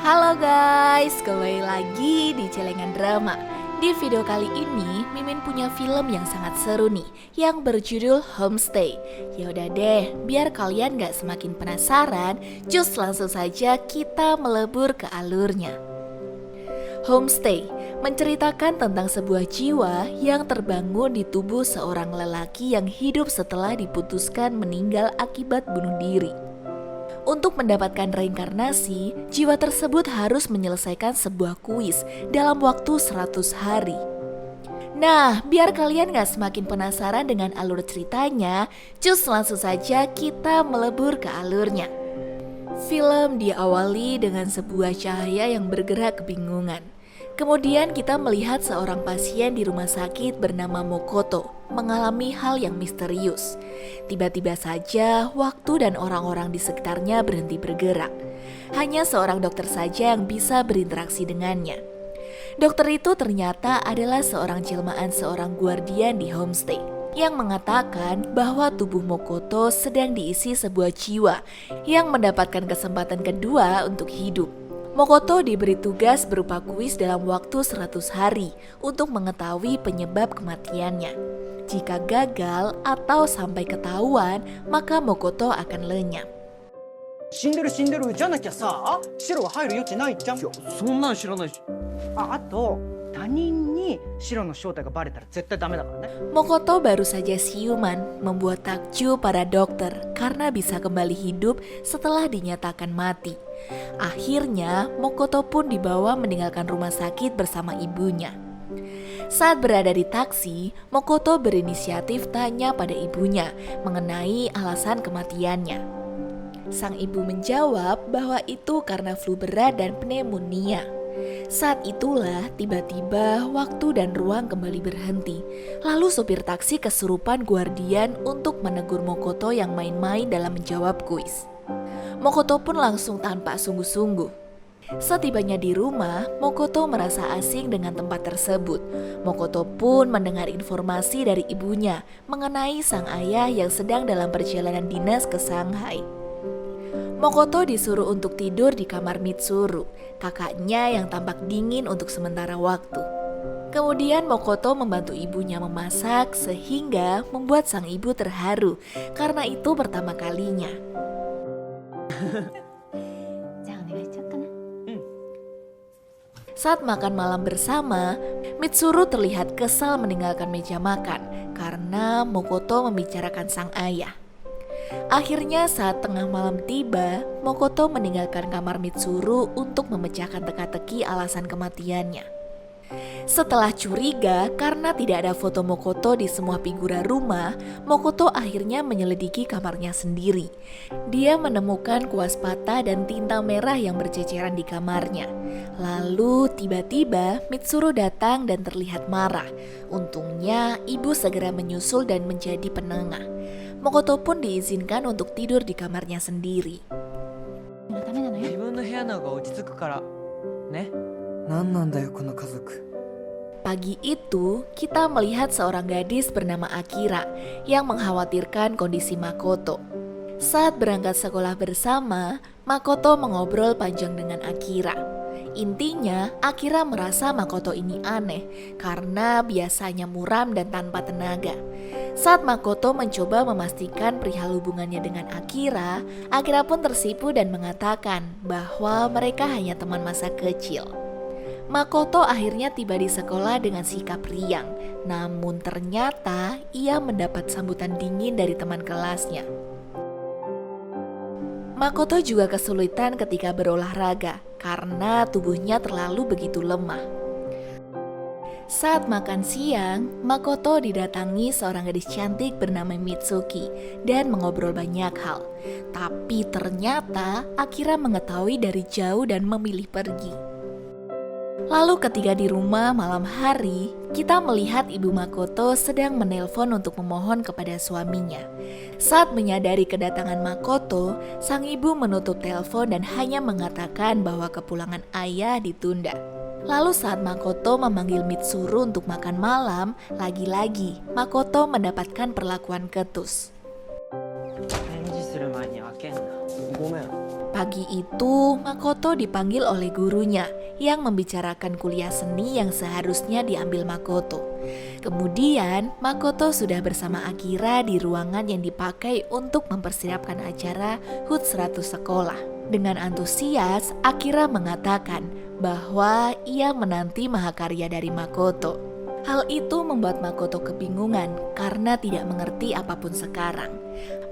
Halo guys, kembali lagi di Celengan Drama. Di video kali ini, Mimin punya film yang sangat seru nih, yang berjudul Homestay. Yaudah deh, biar kalian gak semakin penasaran, just langsung saja kita melebur ke alurnya. Homestay menceritakan tentang sebuah jiwa yang terbangun di tubuh seorang lelaki yang hidup setelah diputuskan meninggal akibat bunuh diri. Untuk mendapatkan reinkarnasi, jiwa tersebut harus menyelesaikan sebuah kuis dalam waktu 100 hari. Nah, biar kalian gak semakin penasaran dengan alur ceritanya, cus langsung saja kita melebur ke alurnya. Film diawali dengan sebuah cahaya yang bergerak kebingungan. Kemudian kita melihat seorang pasien di rumah sakit bernama Mokoto mengalami hal yang misterius. Tiba-tiba saja waktu dan orang-orang di sekitarnya berhenti bergerak. Hanya seorang dokter saja yang bisa berinteraksi dengannya. Dokter itu ternyata adalah seorang jelmaan seorang guardian di homestay yang mengatakan bahwa tubuh Mokoto sedang diisi sebuah jiwa yang mendapatkan kesempatan kedua untuk hidup. Mokoto diberi tugas berupa kuis dalam waktu 100 hari untuk mengetahui penyebab kematiannya. Jika gagal atau sampai ketahuan, maka Mokoto akan lenyap. 死んでるじゃなきゃさ、白が入る余地ないじゃん。そんなん知らないし。あと他人に白の正体がバレたら絶対ダメだからね。 Mokoto baru saja siuman, membuat takjub para dokter karena bisa kembali hidup setelah dinyatakan mati. Akhirnya, Mokoto pun dibawa meninggalkan rumah sakit bersama ibunya. Saat berada di taksi, Mokoto berinisiatif tanya pada ibunya mengenai alasan kematiannya. Sang ibu menjawab bahwa itu karena flu berat dan pneumonia. Saat itulah tiba-tiba waktu dan ruang kembali berhenti. Lalu sopir taksi kesurupan guardian untuk menegur Mokoto yang main-main dalam menjawab kuis. Mokoto pun langsung tanpa sungguh-sungguh. Setibanya di rumah, Mokoto merasa asing dengan tempat tersebut. Mokoto pun mendengar informasi dari ibunya mengenai sang ayah yang sedang dalam perjalanan dinas ke Shanghai. Mokoto disuruh untuk tidur di kamar Mitsuru, kakaknya yang tampak dingin untuk sementara waktu. Kemudian Mokoto membantu ibunya memasak sehingga membuat sang ibu terharu karena itu pertama kalinya. Saat makan malam bersama, Mitsuru terlihat kesal meninggalkan meja makan karena Mokoto membicarakan sang ayah. Akhirnya saat tengah malam tiba, Mokoto meninggalkan kamar Mitsuru untuk memecahkan teka-teki alasan kematiannya. Setelah curiga karena tidak ada foto Mokoto di semua figura rumah, Mokoto akhirnya menyelidiki kamarnya sendiri. Dia menemukan kuas patah dan tinta merah yang berceceran di kamarnya. Lalu tiba-tiba Mitsuru datang dan terlihat marah. Untungnya ibu segera menyusul dan menjadi penengah. Mokoto pun diizinkan untuk tidur di kamarnya sendiri. 自分の部屋の方が落ち着くからね。何なんだよこの家族。 Pagi itu, kita melihat seorang gadis bernama Akira yang mengkhawatirkan kondisi Makoto. Saat berangkat sekolah bersama, Makoto mengobrol panjang dengan Akira. Intinya, Akira merasa Makoto ini aneh karena biasanya muram dan tanpa tenaga. Saat Makoto mencoba memastikan perihal hubungannya dengan Akira, Akira pun tersipu dan mengatakan bahwa mereka hanya teman masa kecil. Makoto akhirnya tiba di sekolah dengan sikap riang, namun ternyata ia mendapat sambutan dingin dari teman kelasnya. Makoto juga kesulitan ketika berolahraga karena tubuhnya terlalu begitu lemah. Saat makan siang, Makoto didatangi seorang gadis cantik bernama Mitsuki dan mengobrol banyak hal. Tapi ternyata Akira mengetahui dari jauh dan memilih pergi. Lalu ketika di rumah malam hari, kita melihat ibu Makoto sedang menelpon untuk memohon kepada suaminya. Saat menyadari kedatangan Makoto, sang ibu menutup telepon dan hanya mengatakan bahwa kepulangan ayah ditunda. Lalu saat Makoto memanggil Mitsuru untuk makan malam, lagi-lagi Makoto mendapatkan perlakuan ketus. 返事する前に開けんな。ごめん。Pagi itu, Makoto dipanggil oleh gurunya yang membicarakan kuliah seni yang seharusnya diambil Makoto. Kemudian, Makoto sudah bersama Akira di ruangan yang dipakai untuk mempersiapkan acara HUT 100 sekolah. Dengan antusias, Akira mengatakan bahwa ia menanti mahakarya dari Makoto. Hal itu membuat Makoto kebingungan karena tidak mengerti apapun sekarang.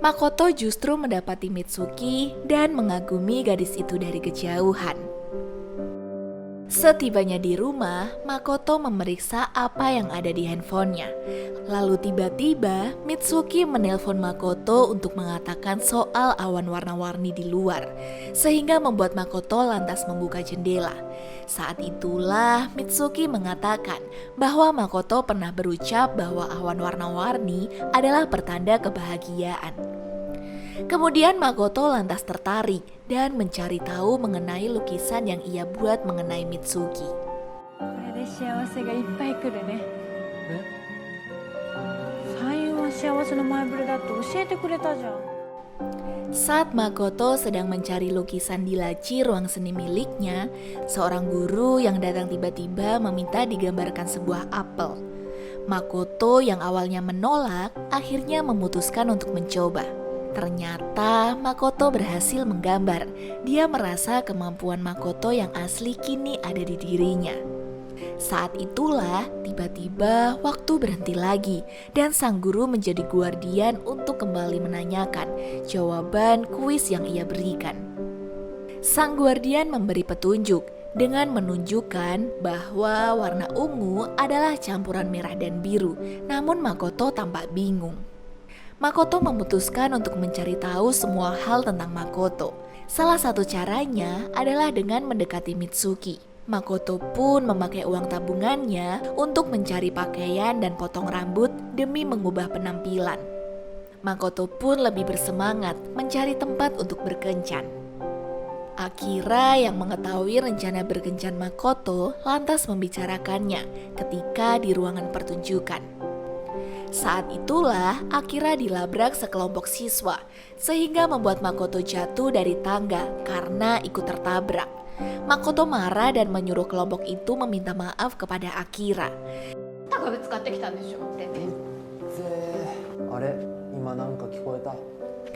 Makoto justru mendapati Mitsuki dan mengagumi gadis itu dari kejauhan. Setibanya di rumah, Makoto memeriksa apa yang ada di handphonenya. Lalu tiba-tiba Mitsuki menelpon Makoto untuk mengatakan soal awan warna-warni di luar, sehingga membuat Makoto lantas membuka jendela. Saat itulah Mitsuki mengatakan bahwa Makoto pernah berucap bahwa awan warna-warni adalah pertanda kebahagiaan. Kemudian Makoto lantas tertarik dan mencari tahu mengenai lukisan yang ia buat mengenai Mitsuki. Saat Makoto sedang mencari lukisan di laci ruang seni miliknya, seorang guru yang datang tiba-tiba meminta digambarkan sebuah apel. Makoto yang awalnya menolak, akhirnya memutuskan untuk mencoba. Ternyata Makoto berhasil menggambar. Dia merasa kemampuan Makoto yang asli kini ada di dirinya. Saat itulah tiba-tiba waktu berhenti lagi dan sang guru menjadi guardian untuk kembali menanyakan jawaban kuis yang ia berikan. Sang guardian memberi petunjuk dengan menunjukkan bahwa warna ungu adalah campuran merah dan biru, namun Makoto tampak bingung. Makoto memutuskan untuk mencari tahu semua hal tentang Makoto. Salah satu caranya adalah dengan mendekati Mitsuki. Makoto pun memakai uang tabungannya untuk mencari pakaian dan potong rambut demi mengubah penampilan. Makoto pun lebih bersemangat mencari tempat untuk berkencan. Akira yang mengetahui rencana berkencan Makoto lantas membicarakannya ketika di ruangan pertunjukan. Saat itulah Akira dilabrak sekelompok siswa sehingga membuat Makoto jatuh dari tangga karena ikut tertabrak. Makoto marah dan menyuruh kelompok itu meminta maaf kepada Akira.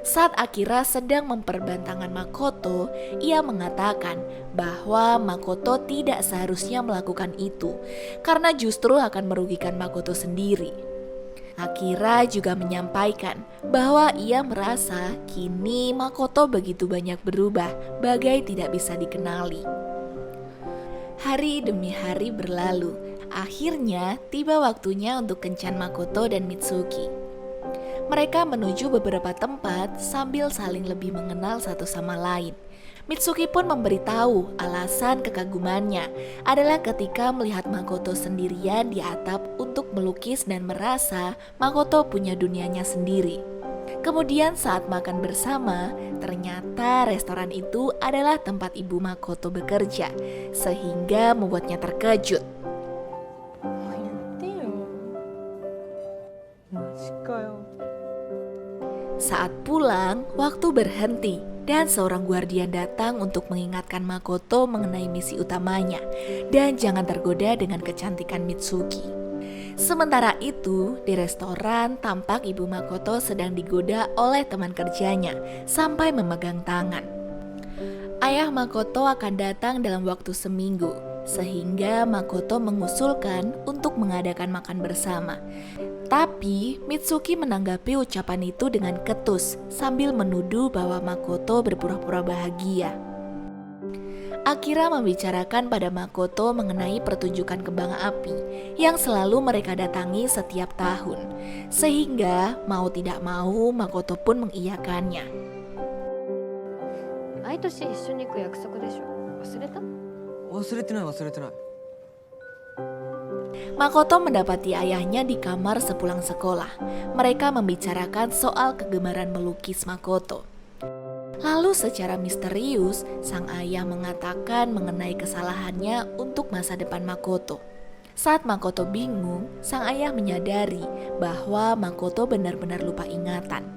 Saat Akira sedang memperbantangan Makoto, ia mengatakan bahwa Makoto tidak seharusnya melakukan itu karena justru akan merugikan Makoto sendiri. Akira juga menyampaikan bahwa ia merasa kini Makoto begitu banyak berubah, bagai tidak bisa dikenali. Hari demi hari berlalu, akhirnya tiba waktunya untuk kencan Makoto dan Mitsuki. Mereka menuju beberapa tempat sambil saling lebih mengenal satu sama lain. Mitsuki pun memberitahu alasan kekagumannya adalah ketika melihat Makoto sendirian di atap untuk melukis dan merasa Makoto punya dunianya sendiri. Kemudian saat makan bersama, ternyata restoran itu adalah tempat ibu Makoto bekerja, sehingga membuatnya terkejut. Saat pulang, waktu berhenti dan seorang guardian datang untuk mengingatkan Makoto mengenai misi utamanya dan jangan tergoda dengan kecantikan Mitsuki. Sementara itu, di restoran tampak ibu Makoto sedang digoda oleh teman kerjanya sampai memegang tangan. Ayah Makoto akan datang dalam waktu seminggu, sehingga Makoto mengusulkan untuk mengadakan makan bersama. Tapi Mitsuki menanggapi ucapan itu dengan ketus sambil menuduh bahwa Makoto berpura-pura bahagia. Akira membicarakan pada Makoto mengenai pertunjukan kembang api yang selalu mereka datangi setiap tahun, sehingga mau tidak mau Makoto pun mengiyakannya. Makoto mendapati ayahnya di kamar sepulang sekolah. Mereka membicarakan soal kegemaran melukis Makoto. Lalu secara misterius, sang ayah mengatakan mengenai kesalahannya untuk masa depan Makoto. Saat Makoto bingung, sang ayah menyadari bahwa Makoto benar-benar lupa ingatan.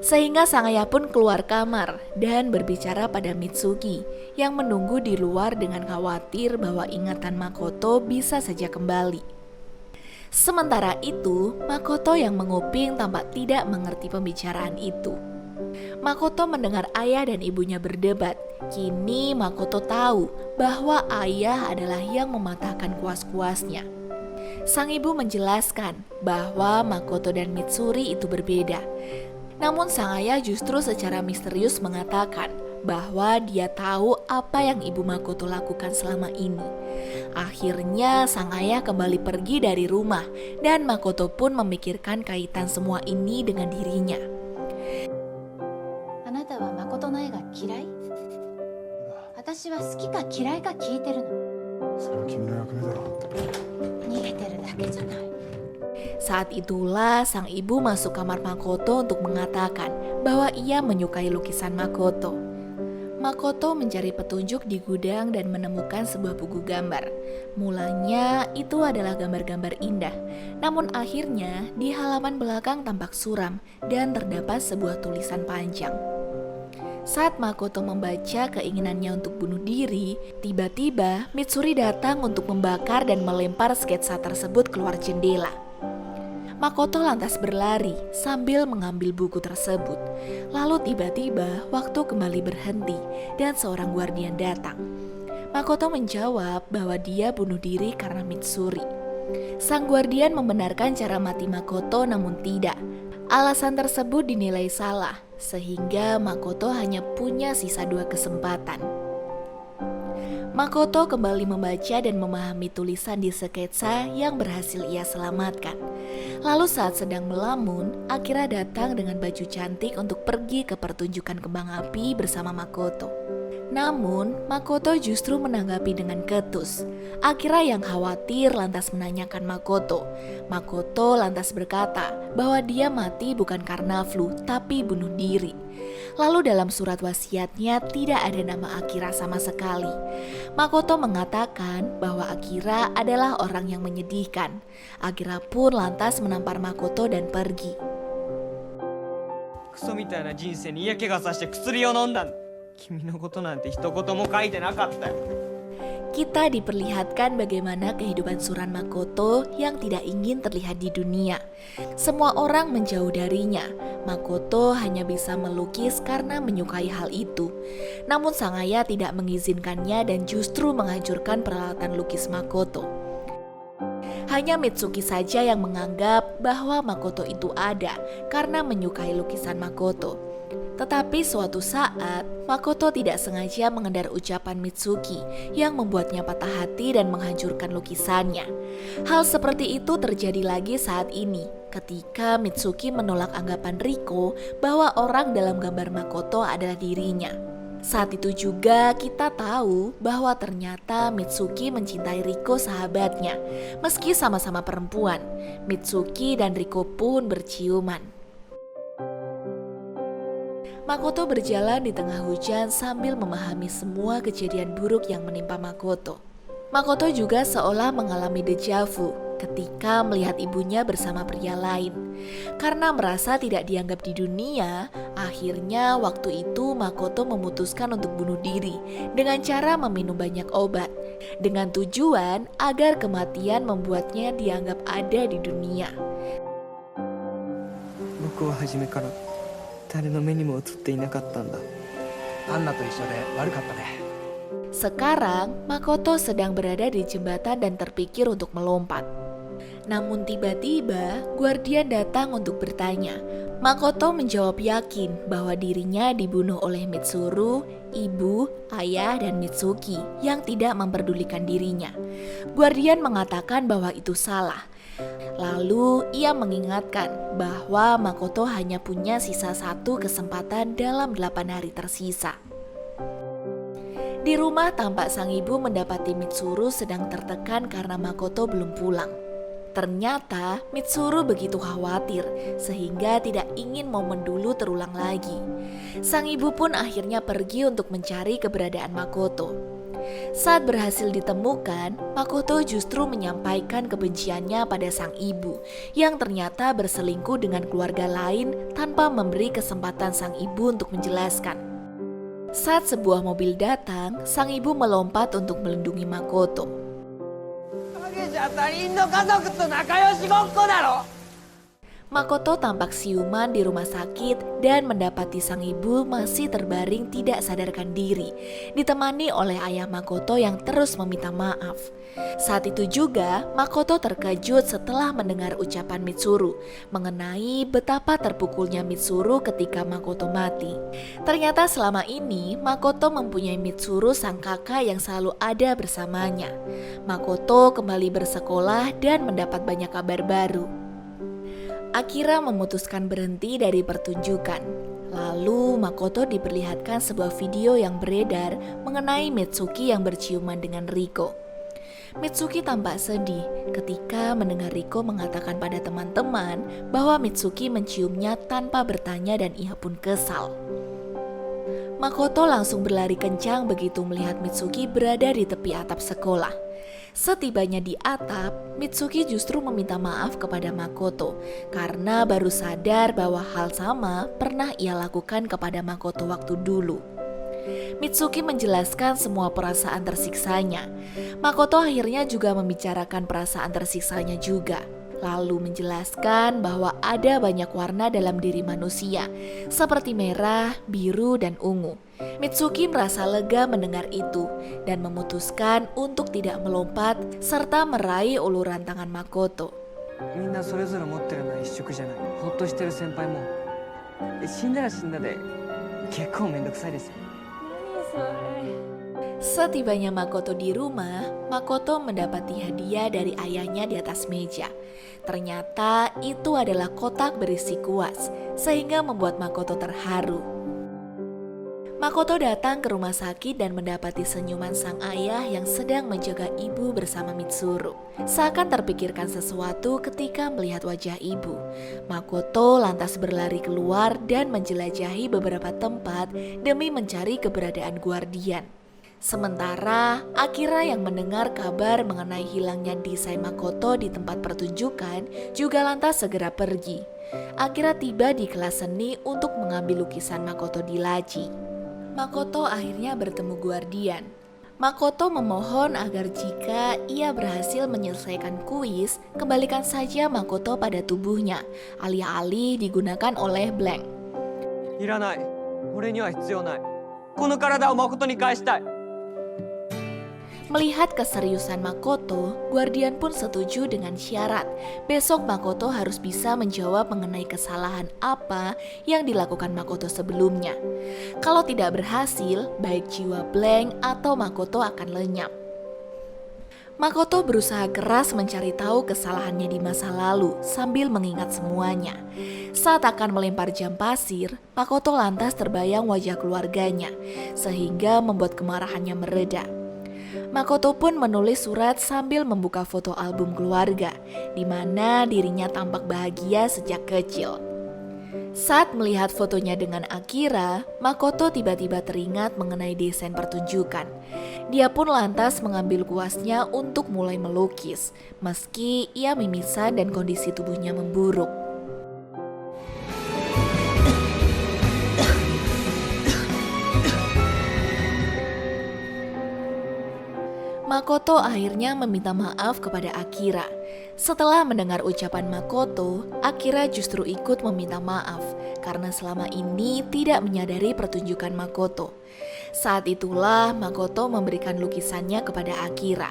Sehingga sang ayah pun keluar kamar dan berbicara pada Mitsuki yang menunggu di luar dengan khawatir bahwa ingatan Makoto bisa saja kembali. Sementara itu, Makoto yang menguping tampak tidak mengerti pembicaraan itu. Makoto mendengar ayah dan ibunya berdebat. Kini Makoto tahu bahwa ayah adalah yang mematahkan kuas-kuasnya. Sang ibu menjelaskan bahwa Makoto dan Mitsuri itu berbeda. Namun sang ayah justru secara misterius mengatakan bahwa dia tahu apa yang ibu Makoto lakukan selama ini. Akhirnya sang ayah kembali pergi dari rumah dan Makoto pun memikirkan kaitan semua ini dengan dirinya. あなたは誠の絵が嫌い？私は好きか嫌いか聞いてるの。それは君の役目だろ。逃げてるだけじゃない。 Saat itulah sang ibu masuk kamar Makoto untuk mengatakan bahwa ia menyukai lukisan Makoto. Makoto mencari petunjuk di gudang dan menemukan sebuah buku gambar. Mulanya itu adalah gambar-gambar indah, namun akhirnya di halaman belakang tampak suram dan terdapat sebuah tulisan panjang. Saat Makoto membaca keinginannya untuk bunuh diri, tiba-tiba Mitsuri datang untuk membakar dan melempar sketsa tersebut keluar jendela. Makoto lantas berlari sambil mengambil buku tersebut. Lalu tiba-tiba waktu kembali berhenti dan seorang guardian datang. Makoto menjawab bahwa dia bunuh diri karena Mitsuri. Sang guardian membenarkan cara mati Makoto namun tidak. Alasan tersebut dinilai salah sehingga Makoto hanya punya sisa 2 kesempatan. Makoto kembali membaca dan memahami tulisan di sketsa yang berhasil ia selamatkan. Lalu saat sedang melamun, Akira datang dengan baju cantik untuk pergi ke pertunjukan kembang api bersama Makoto. Namun, Makoto justru menanggapi dengan ketus. Akira yang khawatir lantas menanyakan Makoto. Makoto lantas berkata bahwa dia mati bukan karena flu, tapi bunuh diri. Lalu dalam surat wasiatnya tidak ada nama Akira sama sekali. Makoto mengatakan bahwa Akira adalah orang yang menyedihkan. Akira pun lantas menampar Makoto dan pergi. クソみたいな人生に嫌気がさして薬を飲んだんだ。君のことなんて一言も書いてなかったよ。 Kita diperlihatkan bagaimana kehidupan Suran Makoto yang tidak ingin terlihat di dunia. Semua orang menjauh darinya. Makoto hanya bisa melukis karena menyukai hal itu. Namun sang ayah tidak mengizinkannya dan justru menghancurkan peralatan lukis Makoto. Hanya Mitsuki saja yang menganggap bahwa Makoto itu ada karena menyukai lukisan Makoto. Tetapi suatu saat, Makoto tidak sengaja mengendar ucapan Mitsuki yang membuatnya patah hati dan menghancurkan lukisannya. Hal seperti itu terjadi lagi saat ini, ketika Mitsuki menolak anggapan Riko bahwa orang dalam gambar Makoto adalah dirinya. Saat itu juga kita tahu bahwa ternyata Mitsuki mencintai Riko sahabatnya. Meski sama-sama perempuan, Mitsuki dan Riko pun berciuman. Makoto berjalan di tengah hujan sambil memahami semua kejadian buruk yang menimpa Makoto. Makoto juga seolah mengalami deja vu ketika melihat ibunya bersama pria lain. Karena merasa tidak dianggap di dunia, akhirnya waktu itu Makoto memutuskan untuk bunuh diri dengan cara meminum banyak obat, dengan tujuan agar kematian membuatnya dianggap ada di dunia. 僕は初めから誰の目にも映っていなかったんだ。アンナと一緒で悪かったね。 Sekarang, Makoto sedang berada di jembatan dan terpikir untuk melompat. Namun tiba-tiba, guardian datang untuk bertanya. Makoto menjawab yakin bahwa dirinya dibunuh oleh Mitsuru, ibu, ayah, dan Mitsuki yang tidak memperdulikan dirinya. Guardian mengatakan bahwa itu salah. Lalu ia mengingatkan bahwa Makoto hanya punya sisa 1 kesempatan dalam 8 hari tersisa. Di rumah tampak sang ibu mendapati Mitsuru sedang tertekan karena Makoto belum pulang. Ternyata Mitsuru begitu khawatir sehingga tidak ingin momen dulu terulang lagi. Sang ibu pun akhirnya pergi untuk mencari keberadaan Makoto. Saat berhasil ditemukan, Makoto justru menyampaikan kebenciannya pada sang ibu yang ternyata berselingkuh dengan keluarga lain tanpa memberi kesempatan sang ibu untuk menjelaskan. Saat sebuah mobil datang, sang ibu melompat untuk melindungi Makoto. 影じゃ他人の家族と仲良しごっこだろ。 Makoto tampak siuman di rumah sakit dan mendapati sang ibu masih terbaring tidak sadarkan diri, ditemani oleh ayah Makoto yang terus meminta maaf. Saat itu juga, Makoto terkejut setelah mendengar ucapan Mitsuru mengenai betapa terpukulnya Mitsuru ketika Makoto mati. Ternyata selama ini, Makoto mempunyai Mitsuru sang kakak yang selalu ada bersamanya. Makoto kembali bersekolah dan mendapat banyak kabar baru. Akira memutuskan berhenti dari pertunjukan. Lalu Makoto diperlihatkan sebuah video yang beredar mengenai Mitsuki yang berciuman dengan Riko. Mitsuki tampak sedih ketika mendengar Riko mengatakan pada teman-teman bahwa Mitsuki menciumnya tanpa bertanya dan ia pun kesal. Makoto langsung berlari kencang begitu melihat Mitsuki berada di tepi atap sekolah. Setibanya di atap, Mitsuki justru meminta maaf kepada Makoto karena baru sadar bahwa hal sama pernah ia lakukan kepada Makoto waktu dulu. Mitsuki menjelaskan semua perasaan tersiksanya. Makoto akhirnya juga membicarakan perasaan tersiksanya juga. Lalu menjelaskan bahwa ada banyak warna dalam diri manusia, seperti merah, biru, dan ungu. Mitsuki merasa lega mendengar itu dan memutuskan untuk tidak melompat serta meraih uluran tangan Makoto. みんなそれぞれ持ってるのは一色じゃない。ほっとしてる先輩も死んだら死んだで結構めんどくさいですよ。 Setibanya Makoto di rumah, Makoto mendapati hadiah dari ayahnya di atas meja. Ternyata itu adalah kotak berisi kuas, sehingga membuat Makoto terharu. Makoto datang ke rumah sakit dan mendapati senyuman sang ayah yang sedang menjaga ibu bersama Mitsuru. Seakan terpikirkan sesuatu ketika melihat wajah ibu. Makoto lantas berlari keluar dan menjelajahi beberapa tempat demi mencari keberadaan guardian. Sementara Akira yang mendengar kabar mengenai hilangnya desain Makoto di tempat pertunjukan juga lantas segera pergi. Akira tiba di kelas seni untuk mengambil lukisan Makoto di laci. Makoto akhirnya bertemu guardian. Makoto memohon agar jika ia berhasil menyelesaikan kuis, kembalikan saja Makoto pada tubuhnya, alih-alih digunakan oleh Blank. いらない。俺には必要ない。この体を誠に返したい。 Melihat keseriusan Makoto, Guardian pun setuju dengan syarat. Besok Makoto harus bisa menjawab mengenai kesalahan apa yang dilakukan Makoto sebelumnya. Kalau tidak berhasil, baik jiwa Blank atau Makoto akan lenyap. Makoto berusaha keras mencari tahu kesalahannya di masa lalu sambil mengingat semuanya. Saat akan melempar jam pasir, Makoto lantas terbayang wajah keluarganya, sehingga membuat kemarahannya mereda. Makoto pun menulis surat sambil membuka foto album keluarga, di mana dirinya tampak bahagia sejak kecil. Saat melihat fotonya dengan Akira, Makoto tiba-tiba teringat mengenai desain pertunjukan. Dia pun lantas mengambil kuasnya untuk mulai melukis, meski ia mimisan dan kondisi tubuhnya memburuk. Makoto akhirnya meminta maaf kepada Akira. Setelah mendengar ucapan Makoto, Akira justru ikut meminta maaf karena selama ini tidak menyadari pertunjukan Makoto. Saat itulah Makoto memberikan lukisannya kepada Akira.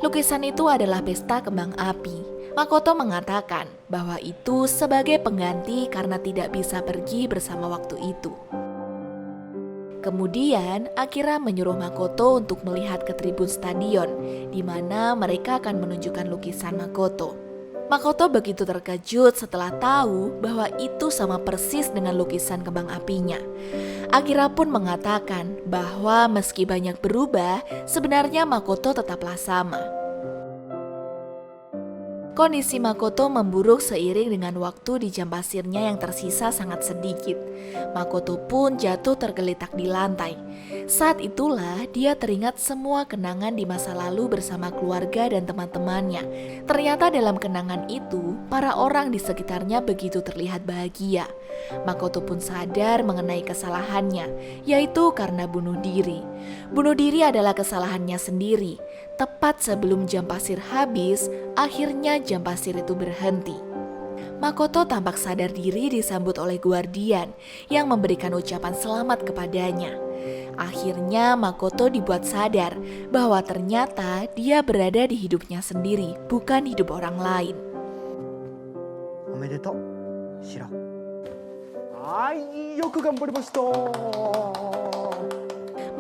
Lukisan itu adalah pesta kembang api. Makoto mengatakan bahwa itu sebagai pengganti karena tidak bisa pergi bersama waktu itu. Kemudian, Akira menyuruh Makoto untuk melihat ke tribun stadion, di mana mereka akan menunjukkan lukisan Makoto. Makoto begitu terkejut setelah tahu bahwa itu sama persis dengan lukisan kembang apinya. Akira pun mengatakan bahwa meski banyak berubah, sebenarnya Makoto tetaplah sama. Kondisi Makoto memburuk seiring dengan waktu di jam pasirnya yang tersisa sangat sedikit. Makoto pun jatuh tergeletak di lantai. Saat itulah dia teringat semua kenangan di masa lalu bersama keluarga dan teman-temannya. Ternyata dalam kenangan itu, para orang di sekitarnya begitu terlihat bahagia. Makoto pun sadar mengenai kesalahannya, yaitu karena bunuh diri. Bunuh diri adalah kesalahannya sendiri. Tepat sebelum jam pasir habis, akhirnya jam pasir itu berhenti. Makoto tampak sadar diri disambut oleh guardian yang memberikan ucapan selamat kepadanya. Akhirnya Makoto dibuat sadar bahwa ternyata dia berada di hidupnya sendiri, bukan hidup orang lain. おめでとうシロ。はい、よく頑張りました。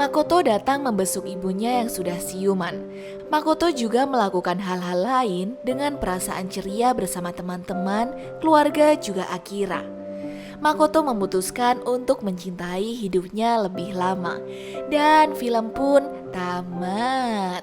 Makoto datang membesuk ibunya yang sudah siuman. Makoto juga melakukan hal-hal lain dengan perasaan ceria bersama teman-teman, keluarga juga Akira. Makoto memutuskan untuk mencintai hidupnya lebih lama. Dan film pun tamat.